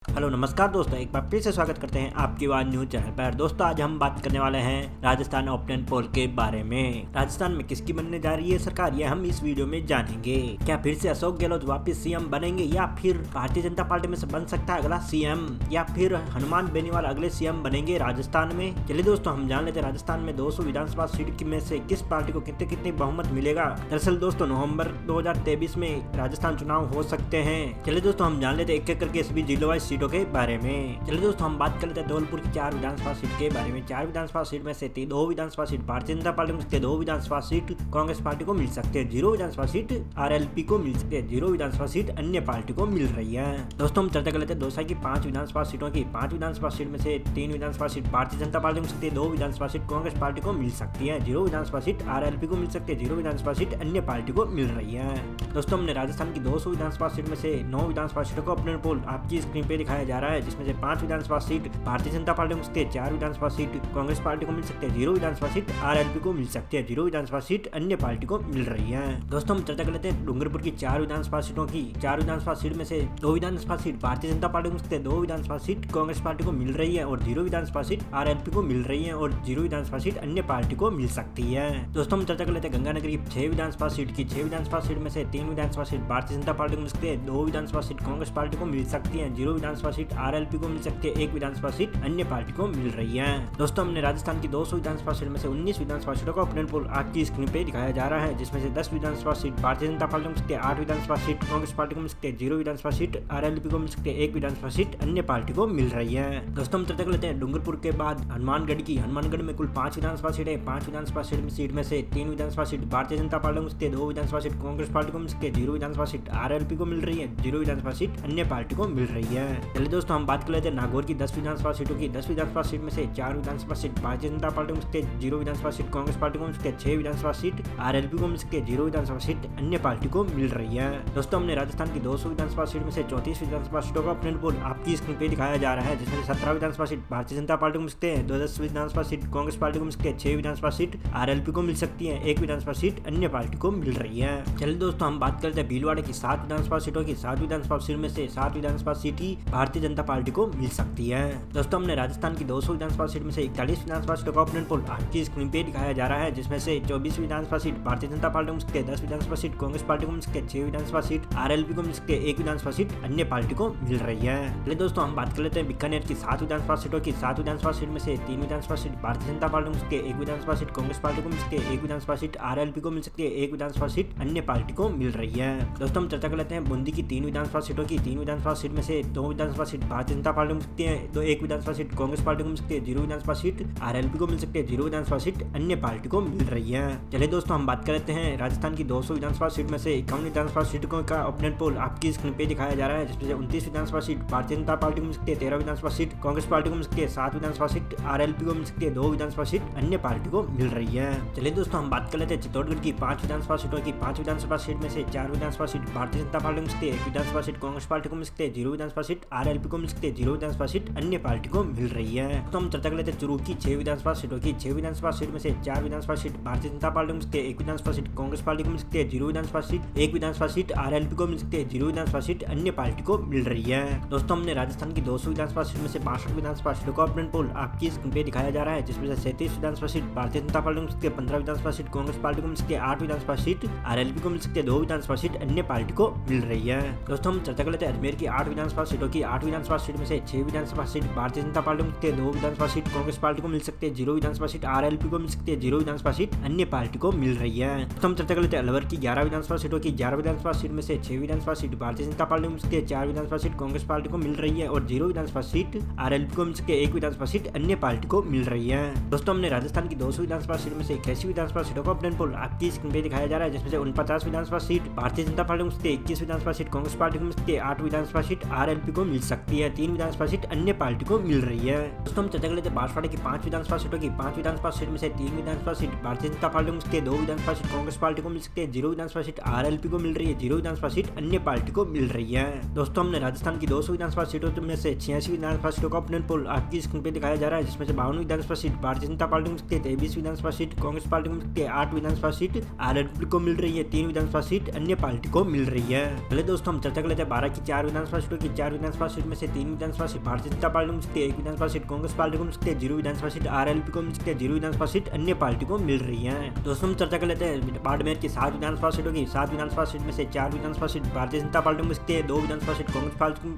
Hello नमस्कार दोस्तों, एक बार फिर से स्वागत करते हैं आपकी आवाज न्यूज चैनल पर। दोस्तों आज हम बात करने वाले हैं राजस्थान ओपिनियन पोल के बारे में। राजस्थान में किसकी बनने जा रही है सरकार, ये हम इस वीडियो में जानेंगे। क्या फिर से अशोक गहलोत वापस सीएम बनेंगे या फिर भारतीय जनता पार्टी में से बन सकता है अगला सीएम, या फिर हनुमान बेनीवाल अगले सीएम बनेंगे राजस्थान में। चलिए दोस्तों हम जान लेते हैं राजस्थान में 200 विधानसभा सीट में से किस पार्टी को कितने कितने बहुमत मिलेगा। दरअसल दोस्तों नवम्बर 2023 में राजस्थान चुनाव हो सकते हैं। चलिए दोस्तों हम जान लेते हैं एक एक करके सभी जिलों वाइज सीटों के बारे में। चलिए दोस्तों हम बात कर लेते हैं धौलपुर की 4 विधानसभा सीट के बारे में। 4 विधानसभा सीट में से 2 विधानसभा सीट भारतीय जनता पार्टी को मिल सकती है, 2 विधानसभा सीट कांग्रेस पार्टी को मिल सकते हैं, 0 विधानसभा सीट आरएलपी को मिल सकती है, 0 विधानसभा सीट अन्य पार्टी को मिल रही है। दोस्तों हम चर्चा कर लेते हैं दौसा की 5 विधानसभा सीटों की। 5 विधानसभा सीट में से 3 विधानसभा सीट भारतीय जनता पार्टी को मिल सकती है, 2 विधानसभा सीट कांग्रेस पार्टी को मिल सकती है, 0 विधानसभा सीट आरएलपी को मिल सकती है, 0 विधानसभा सीट अन्य पार्टी को मिल रही है। दोस्तों हमने राजस्थान की 200 विधानसभा सीट में से 9 विधानसभा सीटों को अपने पोल आपकी स्क्रीन पे दिखाया जा रहा है, जिसमें से 5 विधानसभा सीट भारतीय जनता पार्टी को मिल सकती है, 4 विधानसभा सीट कांग्रेस पार्टी को मिल सकती है, 0 विधानसभा सीट आरएलपी को मिल सकती है, 0 विधानसभा सीट अन्य पार्टी को मिल रही है। दोस्तों हम चर्चा कर लेते हैं डूंगरपुर की 4 विधानसभा सीटों की। 4 विधानसभा सीट में से 2 विधानसभा सीट भारतीय जनता पार्टी को मिल सकती है, 2 विधानसभा सीट कांग्रेस पार्टी को मिल रही है और 0 विधानसभा सीट आरएलपी को मिल रही है और 0 विधानसभा सीट अन्य पार्टी को मिल सकती है। दोस्तों हम चर्चा कर लेते हैं गंगानगर की 6 विधानसभा सीट की। 6 विधानसभा सीट में से 3 विधानसभा सीट भारतीय जनता पार्टी को मिल सकती है, 2 विधानसभा सीट कांग्रेस पार्टी को मिल सकती है, 0 विधानसभा सीट आरएलपी को मिल सकती है, 1 विधानसभा सीट अन्य पार्टी को मिल रही है। दोस्तों हमने राजस्थान की 200 विधानसभा सीट में से 19 विधानसभा सीटों का ओपिनियन पोल आपकी स्क्रीन पे दिखाया जा रहा है, जिसमें से 10 विधानसभा सीट भारतीय जनता पार्टी को मिल सकती है, 8 विधानसभा सीट कांग्रेस पार्टी को मिल सकती है, 0 विधानसभा सीट आरएलपी को मिल सकती है, 1 विधानसभा सीट अन्य पार्टी को मिल रही है। दोस्तों हम चर्चा कर लेते हैं डूंगरपुर के बाद हनुमानगढ़ की। हनुमानगढ़ में कुल 5 विधानसभा सीट है। 5 विधानसभा सीट में से 3 विधानसभा सीट भारतीय जनता पार्टी को मिल सकती है, 2 विधानसभा सीट कांग्रेस पार्टी को मिल सकती है, 0 विधानसभा सीट आरएलपी को मिल रही है, 0 विधानसभा सीट अन्य पार्टी को मिल रही है। चलिए दोस्तों हम बात कर लेते हैं नागौर की 10 विधानसभा सीटों की। 10 विधानसभा सीट में से 4 विधानसभा सीट भारतीय जनता पार्टी को मिल सकती है, 0 विधानसभा सीट कांग्रेस पार्टी को मिल सकती है, 6 विधानसभा सीट आरएलपी को मिल सकती है, 0 विधानसभा सीट अन्य पार्टी को मिल रही है। दोस्तों हमने राजस्थान की 200 विधानसभा सीट में से 34 विधानसभा सीटों का ओपिनियन पोल आपकी स्क्रीन पे दिखाया जा रहा है, जिसमें 17 विधानसभा सीट भारतीय जनता पार्टी को मिल सकते हैं, 10 विधानसभा सीट कांग्रेस पार्टी को मिल सकती है, 6 विधानसभा सीट आरएलपी को मिल सकती है, 1 विधानसभा सीट अन्य पार्टी को मिल रही है। चलिए दोस्तों हम बात करते हैं भीलवाड़ा की 7 विधानसभा सीटों की। 7 विधानसभा सीट में से 7 विधानसभा सीट ही भारतीय जनता पार्टी को मिल सकती है। दोस्तों हमने राजस्थान की 200 विधानसभा सीट में से 41 विधानसभा सीटों का ओपिनियन पोल आपकी स्क्रीन पे दिखाया जा रहा है, जिसमें से 24 विधानसभा सीट भारतीय जनता पार्टी को मिल सकती है, 10 विधानसभा सीट कांग्रेस पार्टी को मिल सकती है, 6 विधानसभा सीट आरएलपी को मिल सकती है, 1 विधानसभा सीट अन्य पार्टी को मिल रही है। चलिए दोस्तों हम बात कर लेते हैं बीकानेर की 7 विधानसभा सीटों की। 7 विधानसभा सीट में से 3 विधानसभा सीट भारतीय जनता पार्टी को मिल सकती है, 1 विधानसभा सीट कांग्रेस पार्टी को मिल सकती है, 1 विधानसभा सीट आरएलपी को मिल सकती है, 1 विधानसभा सीट अन्य पार्टी को मिल रही है। दोस्तों हम चर्चा कर लेते हैं बूंदी की 3 विधानसभा सीटों की। 3 विधानसभा सीट में से 2 विधानसभा सीट भारतीय जनता पार्टी को मिल सकती है, 1 विधानसभा सीट कांग्रेस पार्टी को मिल सकती है, 0 विधानसभा सीट आरएलपी को मिल सकती है, 0 विधानसभा सीट अन्य पार्टी को मिल रही है। चलिए दोस्तों हम बात कर लेते हैं राजस्थान की 200 विधानसभा सीट में से 51 विधानसभा सीटों का ओपिनियन पोल आपकी स्क्रीन पे दिखाया जा रहा है, जिसमें से 29 विधानसभा सीट भारतीय जनता पार्टी को मिल सकती है, 13 विधानसभा सीट कांग्रेस पार्टी को मिल सकती है, 7 विधानसभा सीट आरएलपी को मिल सकती है, 2 विधानसभा सीट अन्य पार्टी को मिल रही है। चलिए दोस्तों हम बात कर लेते हैं चित्तौड़गढ़ की 5 विधानसभा सीटों की। 5 विधानसभा सीट में से 4 विधानसभा सीट भारतीय जनता पार्टी को मिल सकती है, 1 विधानसभा सीट कांग्रेस पार्टी को मिल सकती है, 0 विधानसभा सीट आरएलपी को मिल सकती है, 0 विधानसभा सीट अन्य पार्टी को मिल रही है। तो हम चर्चा कर लेते हैं चुरू की 6 विधानसभा सीटों की। 6 विधानसभा सीट में से 4 विधानसभा सीट भारतीय जनता पार्टी को मिल सकती है, 1 विधानसभा सीट कांग्रेस पार्टी को मिल सकती है, 0 विधानसभा सीट 1 विधानसभा सीट आरएलपी को मिल सकती है, 0 विधानसभा सीट अन्य पार्टी को मिल रही है। दोस्तों हमने राजस्थान की 200 विधानसभा सीट में से 62 विधानसभा सीटों का ओपिनियन पोल आपकी स्क्रीन पे दिखाया जा रहा है, जिसमें से 37 विधानसभा सीट भारतीय जनता पार्टी को मिल सकती है, 15 विधानसभा सीट कांग्रेस पार्टी को मिल सकती है, 8 विधानसभा सीट आरएलपी को मिल सकती है, 2 विधानसभा सीट अन्य पार्टी को मिल रही है। दोस्तों हम चर्चा कर लेते हैं अजमेर की 8 विधानसभा सीटों की। 8 विधानसभा सीट में से 6 विधानसभा सीट भारतीय जनता पार्टी को मिल सकती है, 2 विधानसभा सीट कांग्रेस पार्टी को मिल सकती है, 0 विधानसभा सीट आरएलपी को मिल सकती है, 0 विधानसभा सीट अन्य पार्टी को मिल रही है। तो हम चर्चा कर लेते हैं अलवर की 11 विधानसभा सीटों की। 11 विधानसभा सीट में से 6 विधानसभा सीट भारतीय जनता पार्टी को मिल सकती है, 4 विधानसभा सीट कांग्रेस पार्टी को मिल रही है और 0 विधानसभा सीट आरएलपी को मिल सकती है, 1 विधानसभा सीट अन्य पार्टी को मिल रही है। दोस्तों हमने राजस्थान की 200 विधानसभा सीट में से 81 विधानसभा सीटों का ओपिनियन पोल आपकी स्क्रीन पे दिखाया जा रहा है, जिसमें से 49 विधानसभा सीट भारतीय जनता पार्टी को मिल सकती है, 21 विधानसभा सीट कांग्रेस पार्टी को मिल सकती है, 8 विधानसभा सीट आरएलपी को मिल सकती है, 3 विधानसभा सीट अन्य पार्टी को मिल रही है। दोस्तों हम चर्चा कर लेते हैं बांसवाड़ा की 5 विधानसभा सीटों की। 5 विधानसभा सीट में से 3 विधानसभा सीट भारतीय जनता पार्टी को मिल सकती है, 2 विधानसभा सीट कांग्रेस पार्टी को मिल सकती है, 0 विधानसभा सीट आरएलपी को मिल रही है, 0 विधानसभा सीट अन्य पार्टी को मिल रही है। दोस्तों हमने राजस्थान की 200 विधानसभा सीटों में से 86 विधानसभा सीटों का ओपिनियन पोल आपकी स्क्रीन पे दिखाया जा रहा है, जिसमें से 52 विधानसभा सीट भारतीय जनता पार्टी को मिल सकती है, 23 विधानसभा सीट कांग्रेस पार्टी को मिल सकती है, 8 विधानसभा सीट आरएलपी को मिल रही है, 3 विधानसभा सीट अन्य पार्टी को मिल रही है। पहले दोस्तों हम चर्चा कर लेते हैं 12 की 4 विधानसभा सीटों की। 4 विधानसभा विधानसभा सीट में से 3 विधानसभा सीट भारतीय जनता पार्टी को मिल सकती है, 1 विधानसभा सीट कांग्रेस पार्टी को मिल सकती है, 0 विधानसभा सीट आरएलपी को मिल सकती है, 0 विधानसभा सीट अन्य पार्टी को मिल रही है। दोस्तों हम चर्चा कर लेते हैं बाड़मेर की 7 विधानसभा सीटों की। 7 विधानसभा सीट में से 4 विधानसभा सीट भारतीय जनता पार्टी को मिल सकती है, 2 विधानसभा सीट कांग्रेस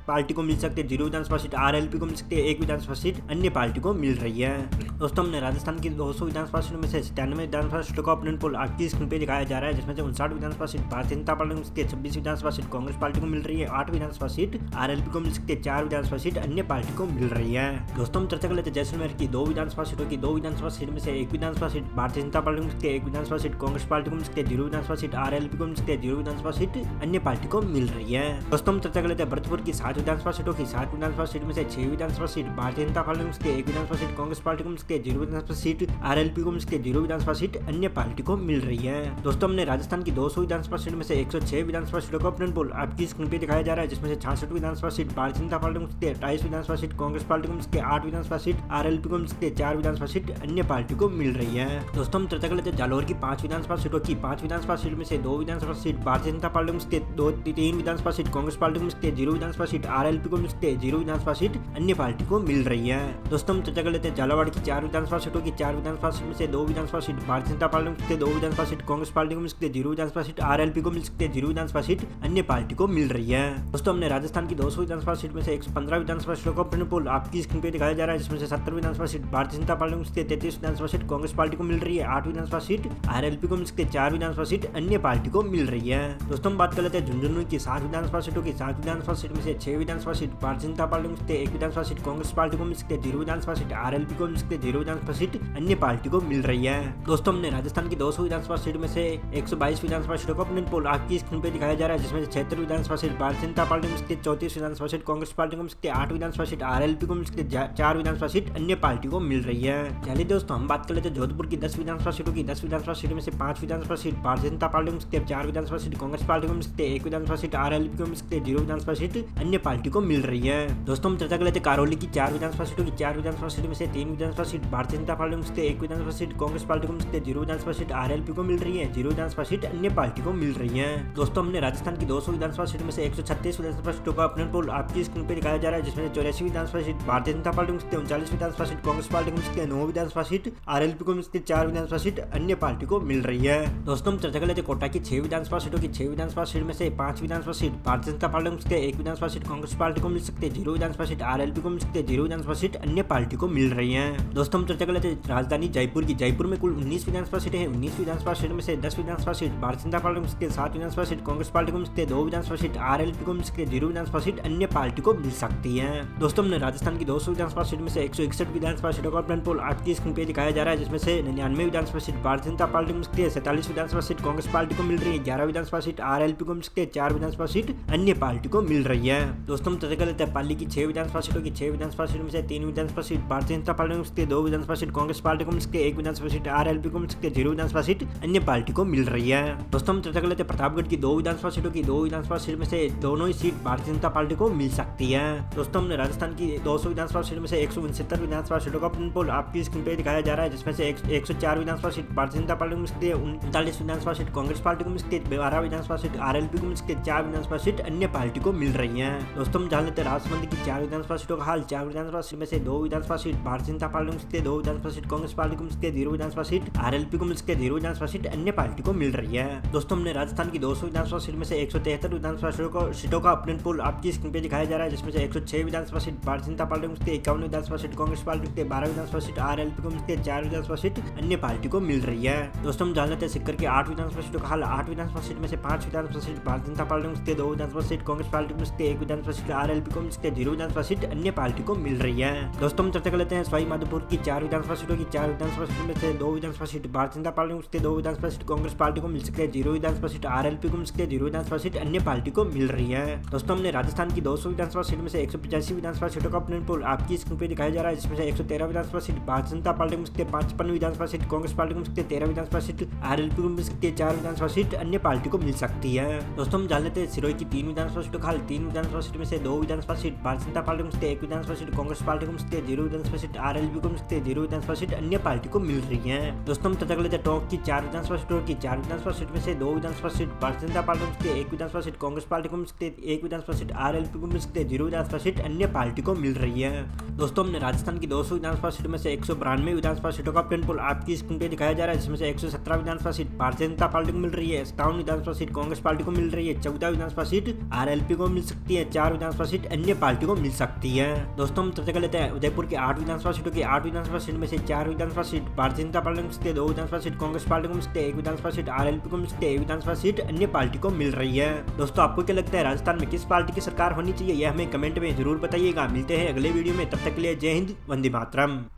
पार्टी को मिल सकती है, 0 विधानसभा सीट आरएलपी को मिल सकती है, 1 विधानसभा सीट अन्य पार्टी को मिल रही है। दोस्तों हमने राजस्थान की 200 विधानसभा सीटों में से 97 विधानसभा सीटों का ओपिनियन पोल आपकी स्क्रीन पे दिखाया जा रहा है, जिसमें से 59 विधानसभा सीट भारतीय जनता पार्टी को मिल सकती है, 26 विधानसभा सीट कांग्रेस पार्टी को मिल रही है, 8 विधानसभा सीट आरएलपी को मिल सकती है, 4 विधानसभा सीट अन्य पार्टी को मिल रही है। दोस्तों हम चर्चा कर लेते हैं जैसलमेर की 2 विधानसभा सीटों की। 2 विधानसभा सीट में से 1 विधानसभा सीट भारतीय जनता पार्टी को मिल सकती है, 1 विधानसभा सीट कांग्रेस पार्टी को मिल सकती है, 0 विधानसभा सीट आरएलपी को मिल सकती है, 0 विधानसभा सीट अन्य पार्टी को मिल रही है। दोस्तों हम चर्चा कर लेते हैं भरतपुर की 7 विधानसभा सीटों की। 7 विधानसभा सीट में से 6 विधानसभा सीट भारतीय जनता पार्टी को मिल सकती है, 1 विधानसभा सीट कांग्रेस पार्टी को मिल सकती है, 0 विधानसभा सीट आरएलपी को मिल सकती है, 0 विधानसभा सीट अन्य पार्टी को मिल रही है। दोस्तों हमने राजस्थान की 200 विधानसभा सीट में से 106 विधानसभा सीटों का ओपिनियन पोल आपकी स्क्रीन पे दिखाया जा रहा है, जिसमें से 66 विधानसभा सीट भारतीय जनता पार्टी को मिल सकती है, 28 विधानसभा सीट कांग्रेस पार्टी को मिल सकती है, 8 विधानसभा सीट आरएलपी को मिल सकती है, 4 विधानसभा सीट अन्य पार्टी को मिल रही है। दोस्तों हम चर्चा कर लेते हैं जालौर की 5 विधानसभा सीटों की। 5 विधानसभा सीट में से 2 विधानसभा सीट भारतीय जनता पार्टी को मिल सकती है, 3 विधानसभा सीट कांग्रेस पार्टी को मिल सकती है, 0 विधानसभा सीट आरएलपी को मिल सकती है, 0 विधानसभा सीट अन्य पार्टी को मिल रही है। दोस्तों हम चर्चा कर लेते हैं झालावाड़ की 4 विधानसभा सीटों की। 4 विधानसभा सीट में से 2 विधानसभा सीट भारतीय जनता पार्टी को मिल सकती है, 2 विधानसभा सीट कांग्रेस पार्टी को मिल सकती है, 0 विधानसभा सीट आरएलपी को मिल सकती है, 0 विधानसभा सीट अन्य पार्टी को मिल रही है। दोस्तों हमने राजस्थान की 200 विधानसभा सीट में से 115 विधानसभा सीटों का ओपिनियन पोल आपकी स्क्रीन पे दिखाया जा रहा है, जिसमें से 70 विधानसभा सीट भारतीय जनता पार्टी को मिल सकती है, 33 विधानसभा सीट कांग्रेस पार्टी को मिल रही है, 8 विधानसभा सीट आरएलपी को मिल सकती है, 4 विधानसभा सीट अन्य पार्टी को मिल रही है। दोस्तों हम बात कर लेते हैं झुंझुनू की 7 विधानसभा सीटों की। 7 विधानसभा सीट में से 6 विधानसभा सीट भारतीय जनता पार्टी को मिल सकती है, 1 विधानसभा सीट कांग्रेस पार्टी को मिल सकती है, 0 विधानसभा सीट आरएलपी को मिल सकती है, 0 विधानसभा सीट अन्य पार्टी को मिल रही है। दोस्तों हमने राजस्थान की 200 विधानसभा सीट में से 122 विधानसभा सीटों का ओपिनियन पोल आपकी स्क्रीन पे दिखाया जा रहा है, जिसमें से 76 विधानसभा सीट भारतीय जनता पार्टी को मिल सकती है, 34 विधानसभा सीट कांग्रेस पार्टी को मिल सकती है, 8 विधानसभा सीट आरएलपी को मिल सकती है, 4 विधानसभा सीट अन्य पार्टी को मिल रही है। चलिए दोस्तों हम बात कर लेते हैं जोधपुर की 10 विधानसभा सीटों की। 10 विधानसभा सीटों में से 5 विधानसभा सीट भारतीय जनता पार्टी को मिल सकती है, 4 विधानसभा सीट कांग्रेस पार्टी को मिल सकती है, 1 विधानसभा सीट आरएलपी को मिल सकती है, 0 विधानसभा सीट अन्य पार्टी को मिल रही है। दोस्तों हम चर्चा कर लेते हैं करौली की 4 विधानसभा सीटों की। 4 विधानसभा सीटों में से 3 विधानसभा सीट भारतीय जनता पार्टी को मिल सकती है, 1 विधानसभा सीट कांग्रेस पार्टी को मिल सकती है, 0 विधानसभा सीट आरएलपी को मिल रही है, 0 विधानसभा सीट अन्य पार्टी को मिल रही है। दोस्तों हमने राजस्थान की 200 विधानसभा सीट में से 136 विधानसभा सीटों का ओपिनियन पोल आपकी स्क्रीन पे दिखाया जा रहा है, जिसमें 84 विधानसभा सीट भारतीय जनता पार्टी को मिल सकती है, 39 विधानसभा सीट कांग्रेस पार्टी को मिल सकती है, 9 विधानसभा सीट आरएलपी को मिल सकती है, 4 विधानसभा सीट अन्य पार्टी को मिल रही है। दोस्तों हम चर्चा कर लेते हैं कोटा की 6 विधानसभा सीटों की। 6 विधानसभा सीट में से 5 विधानसभा सीट भारतीय जनता पार्टी को मिल सकती है, 1 विधानसभा सीट कांग्रेस पार्टी को मिल सकती है, 0 विधानसभा सीट आरएलपी को मिल सकती है, 0 विधानसभा सीट अन्य पार्टी को मिल रही है। दोस्तों हम चर्चा कर लेते हैं राजधानी जयपुर की। जयपुर में कुल 19 विधानसभा सीटें हैं। 19 विधानसभा सीट में से 10 विधानसभा सीट भारतीय जनता पार्टी को मिल सकती है, 7 विधानसभा सीट कांग्रेस पार्टी को मिल सकती है, 2 विधानसभा सीट आरएलपी को मिल सकती है, 0 विधानसभा सीट अन्य पार्टी को मिल सकती है। दोस्तों हमने राजस्थान की 200 विधानसभा सीट में से 161 विधानसभा सीटों का ओपिनियन पोल आपकी स्क्रीन पे दिखाया जा रहा है, जिसमें से 99 विधानसभा सीट भारतीय जनता पार्टी को मिल सकती है, 47 विधानसभा सीट कांग्रेस पार्टी को मिल रही है, 11 विधानसभा सीट आरएलपी को मिल सकती है, 4 विधानसभा सीट अन्य पार्टी को मिल रही है। दोस्तों हम चर्चा कर लेते हैं पाली की 6 विधानसभा सीटों की। 6 विधानसभा सीट में से 3 विधानसभा सीट भारतीय जनता पार्टी को मिल सकती है, 2 विधानसभा सीट कांग्रेस पार्टी को मिल सकती है, 1 विधानसभा सीट आरएलपी को मिल सकती है, 0 विधानसभा सीट अन्य पार्टी को मिल रही है। दोस्तों हम चर्चा कर लेते हैं प्रतापगढ़ की 2 विधानसभा सीटों की। 2 विधानसभा सीट में से दोनों ही सीट भारतीय जनता पार्टी को मिल सकती है। दोस्तों हमने राजस्थान की 200 विधानसभा सीट में से 169 विधानसभा सीटों का ओपिनियन पोल आपकी स्क्रीन पे दिखाया जा रहा है, जिसमें से 104 विधानसभा सीट भारतीय जनता पार्टी को मिल सकती है, 39 विधानसभा सीट कांग्रेस पार्टी को मिल सकती है, 12 विधानसभा सीट आरएलपी को मिल सकती है, 4 विधानसभा सीट अन्य पार्टी को मिल रही है। दोस्तों हम जान लेते हैं राजसमंद की 4 विधानसभा सीटों का हाल। 4 विधानसभा सीट में से 2 विधानसभा सीट भारतीय जनता पार्टी को मिल सकती है, 2 विधानसभा सीट कांग्रेस पार्टी को मिल सकती है, 0 विधानसभा सीट आरएलपी को मिल सकती है, 0 विधानसभा सीट अन्य पार्टी को मिल रही है। दोस्तों हमने राजस्थान की 200 विधानसभा सीट में से 173 विधानसभा सीटों का ओपिनियन पोल आपकी स्क्रीन पे दिखाया जा रहा है, जिसमें से 106 विधानसभा सीट भारतीय जनता पार्टी को मिलती है, 51 विधानसभा सीट कांग्रेस पार्टी को मिलती है, 12 विधानसभा सीट आरएलपी को मिलती है, 4 विधानसभा सीट अन्य पार्टी को मिल रही है। दोस्तों हम जान लेते हैं सिक्कर की 8 विधानसभा सीटों का हाल। 8 विधानसभा सीट में से 5 विधानसभा सीट भारतीय जनता पार्टी को मिलती है, 2 विधानसभा सीट कांग्रेस पार्टी को मिलती है, 1 विधानसभा सीट आरएलपी को मिलती है, 0 विधानसभा सीट अन्य पार्टी को मिल रही है। दोस्तों हम चर्चा कर लेते हैं सवाई माधोपुर की 4 विधानसभा सीटों की। 4 विधानसभा सीटों में से 2 विधानसभा सीट भारतीय जनता पार्टी को मिलती है, 2 विधानसभा सीट कांग्रेस पार्टी को मिल सकती है, 0 विधानसभा सीट आरएलपी को मिल सकती है, 0 विधानसभा सीट अन्य पार्टी को मिल रही है। दोस्तों हमने राजस्थान की 200 विधानसभा सीट में से 185 विधानसभा सीटों का ओपिनियन पोल आपकी स्क्रीन पे दिखाया जा रहा है, जिसमें से 113 विधानसभा सीट भारतीय जनता पार्टी को मिल सकती है, 55 विधानसभा सीट कांग्रेस पार्टी को मिल सकती है, 13 विधानसभा सीट आरएलपी को मिल सकती है, 4 विधानसभा सीट अन्य पार्टी को मिल सकती है। दोस्तों हम जान लेते हैं सिरोही की 3 विधानसभा सीटों का हाल। 3 विधानसभा सीट में से 2 विधानसभा सीट भारतीय जनता पार्टी को मिल सकती है, 1 विधानसभा सीट कांग्रेस पार्टी को मिल सकती है, 0 विधानसभा सीट आरएलपी को मिल सकती है, 0 विधानसभा सीट अन्य पार्टी को मिल रही है। दोस्तों हम चर्चा कर लेते हैं टोंक की 4 विधानसभा सीटों की। 4 विधानसभा सीट में से 2 विधानसभा सीट भारतीय जनता पार्टी को मिल सकती है, 1 विधानसभा सीट कांग्रेस पार्टी को मिल सकती है, 1 विधानसभा सीट आरएलपी को को मिल सकती है 0 विधानसभा सीट अन्य पार्टी को मिल रही है। दोस्तों हमने राजस्थान की 200 विधानसभा सीटों में से 192 विधानसभा सीटों का ऑप्टियन पोल आपकी स्क्रीन पे दिखाया जा रहा है, जिसमें से 117 विधानसभा सीट भारतीय जनता पार्टी को मिल रही है, 57 विधानसभा सीट कांग्रेस पार्टी को मिल रही है, 14 विधानसभा सीट आरएलपी को मिल सकती है, 4 विधानसभा सीट अन्य पार्टी को मिल सकती है। दोस्तों हम चर्चा कर लेते हैं उदयपुर की 8 विधानसभा सीटों की। 8 विधानसभा सीट में से 4 विधानसभा सीट भारतीय जनता पार्टी को मिल सकती है, 2 विधानसभा सीट कांग्रेस पार्टी को मिल सकती है, 1 विधानसभा सीट आरएलपी को मिल सकती है, 1 विधानसभा सीट अन्य पार्टी को मिल रही है। दोस्तों आपको क्या लगता है राजस्थान में किस पार्टी की सरकार होनी चाहिए, यह हमें कमेंट में जरूर बताइएगा। मिलते हैं अगले वीडियो में, तब तक के लिए जय हिंद, वंदे मातरम।